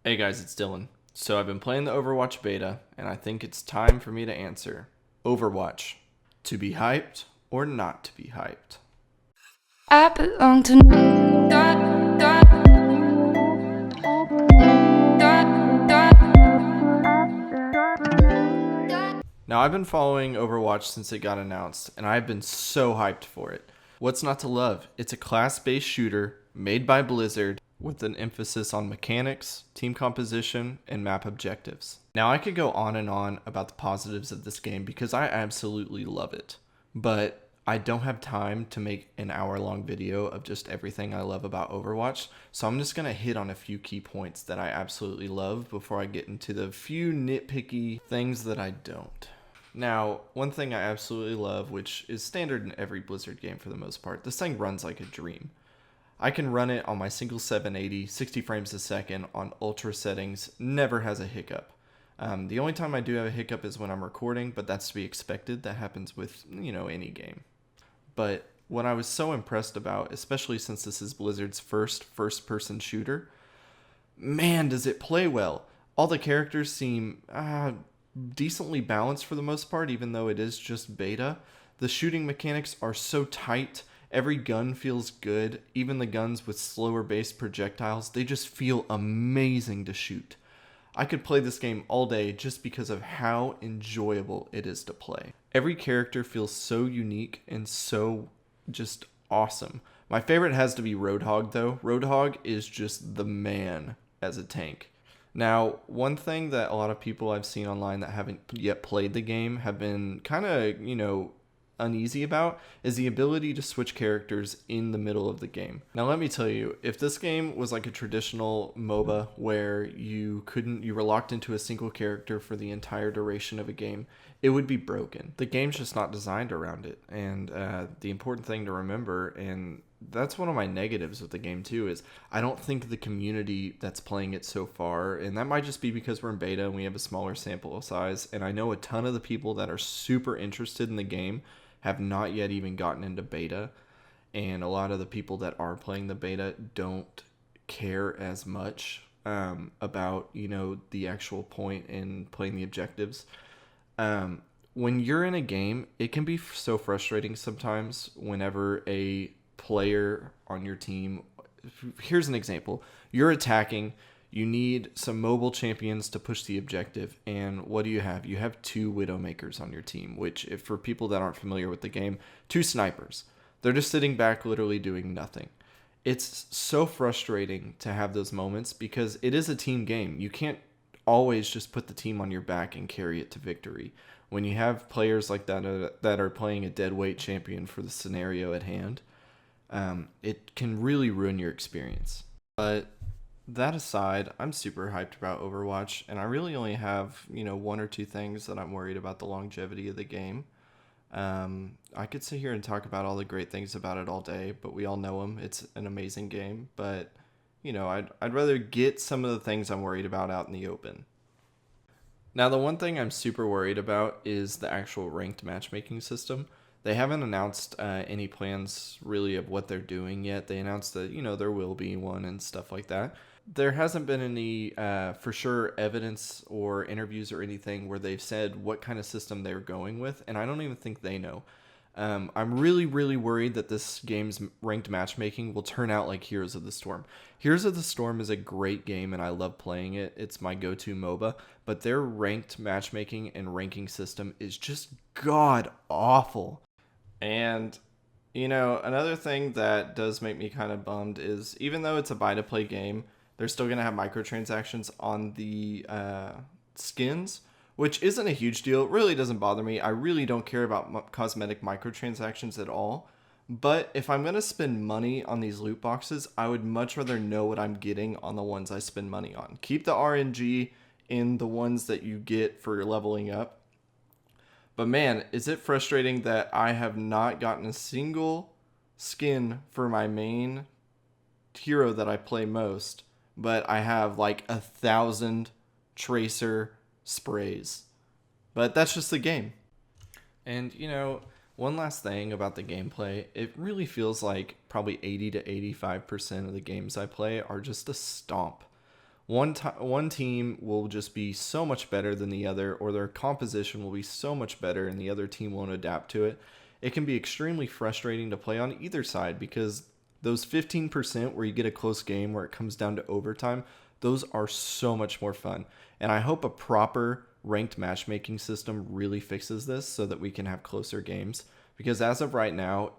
Hey guys, it's Dylan. So I've been playing the Overwatch beta, and I think it's time for me to answer. Overwatch. To be hyped or not to be hyped? I belong to Now I've been following Overwatch since it got announced, and I've been so hyped for it. What's not to love? It's a class-based shooter made by Blizzard with an emphasis on mechanics, team composition, and map objectives. Now I could go on and on about the positives of this game because I absolutely love it, but I don't have time to make an hour-long video of just everything I love about Overwatch, so I'm just going to hit on a few key points that I absolutely love before I get into the few nitpicky things that I don't. Now, one thing I absolutely love, which is standard in every Blizzard game for the most part, this thing runs like a dream. I can run it on my single 780, 60 frames a second on ultra settings, never has a hiccup. The only time I do have a hiccup is when I'm recording, but that's to be expected. That happens with, any game. But what I was so impressed about, especially since this is Blizzard's first-person shooter, man, does it play well. All the characters seem decently balanced for the most part, even though it is just beta. The shooting mechanics are so tight. Every gun feels good. Even the guns with slower based projectiles, they just feel amazing to shoot. I could play this game all day just because of how enjoyable it is to play. Every character feels so unique and so just awesome. My favorite has to be Roadhog though. Roadhog is just the man as a tank. Now, one thing that a lot of people I've seen online that haven't yet played the game have been kind of, uneasy about is the ability to switch characters in the middle of the game. Now, let me tell you, if this game was like a traditional MOBA where you were locked into a single character for the entire duration of a game, it would be broken. The game's just not designed around it. And the important thing to remember, and that's one of my negatives with the game too, is I don't think the community that's playing it so far, and that might just be because we're in beta and we have a smaller sample size, and I know a ton of the people that are super interested in the game have not yet even gotten into beta, and a lot of the people that are playing the beta don't care as much about the actual point in playing the objectives. When you're in a game, it can be so frustrating sometimes whenever a player on your team, here's an example, you're attacking, you need some mobile champions to push the objective, and what do you have? You have two Widowmakers on your team, which, if for people that aren't familiar with the game, two snipers. They're just sitting back literally doing nothing. It's so frustrating to have those moments because it is a team game. You can't always just put the team on your back and carry it to victory. When you have players like that are playing a deadweight champion for the scenario at hand, it can really ruin your experience. But that aside, I'm super hyped about Overwatch, and I really only have, one or two things that I'm worried about the longevity of the game. I could sit here and talk about all the great things about it all day, but we all know them. It's an amazing game, but, I'd rather get some of the things I'm worried about out in the open. Now, the one thing I'm super worried about is the actual ranked matchmaking system. They haven't announced any plans really of what they're doing yet. They announced that, there will be one and stuff like that. There hasn't been any for sure evidence or interviews or anything where they've said what kind of system they're going with, and I don't even think they know. I'm really, really worried that this game's ranked matchmaking will turn out like Heroes of the Storm. Heroes of the Storm is a great game, and I love playing it. It's my go-to MOBA, but their ranked matchmaking and ranking system is just god-awful. And, another thing that does make me kind of bummed is even though it's a buy-to-play game, they're still going to have microtransactions on the skins, which isn't a huge deal. It really doesn't bother me. I really don't care about cosmetic microtransactions at all. But if I'm going to spend money on these loot boxes, I would much rather know what I'm getting on the ones I spend money on. Keep the RNG in the ones that you get for leveling up. But man, is it frustrating that I have not gotten a single skin for my main hero that I play most, but I have like 1,000 tracer sprays. But that's just the game. And, one last thing about the gameplay, it really feels like probably 80 to 85% of the games I play are just a stomp. One team will just be so much better than the other, or their composition will be so much better and the other team won't adapt to it. It can be extremely frustrating to play on either side because those 15% where you get a close game where it comes down to overtime, those are so much more fun. And I hope a proper ranked matchmaking system really fixes this so that we can have closer games. Because as of right now,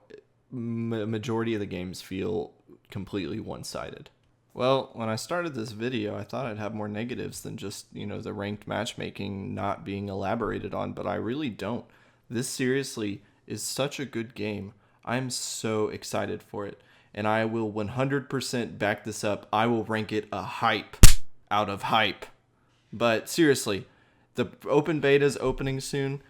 majority of the games feel completely one-sided. Well, when I started this video, I thought I'd have more negatives than just, the ranked matchmaking not being elaborated on, but I really don't. This seriously is such a good game. I'm so excited for it, and I will 100% back this up. I will rank it a hype out of hype. But seriously, the open beta is opening soon.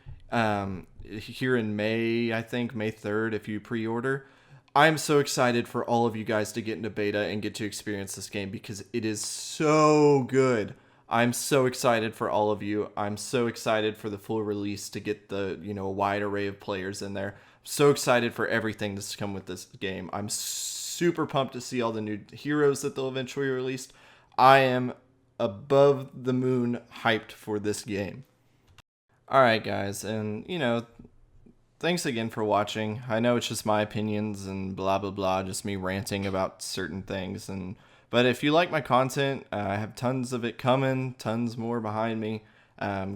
Here in May, I think, May 3rd, if you pre-order. I'm so excited for all of you guys to get into beta and get to experience this game because it is so good. I'm so excited for all of you. I'm so excited for the full release to get the, wide array of players in there. I'm so excited for everything that's come with this game. I'm super pumped to see all the new heroes that they'll eventually release. I am above the moon hyped for this game. All right, guys, and thanks again for watching. I know it's just my opinions and blah blah blah, just me ranting about certain things, but if you like my content, I have tons of it coming, tons more behind me.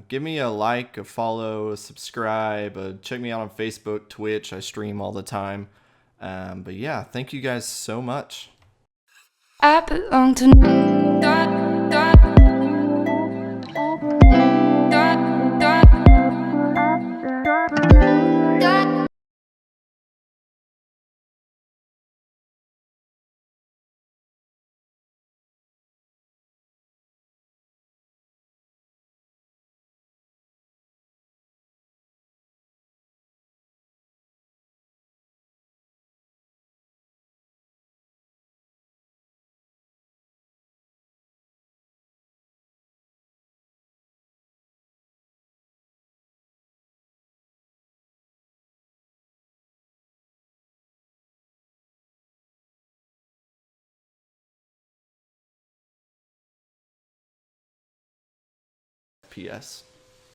Give me a like, a follow, a subscribe, check me out on Facebook, Twitch. I stream all the time. But yeah, thank you guys so much. I belong to. PS.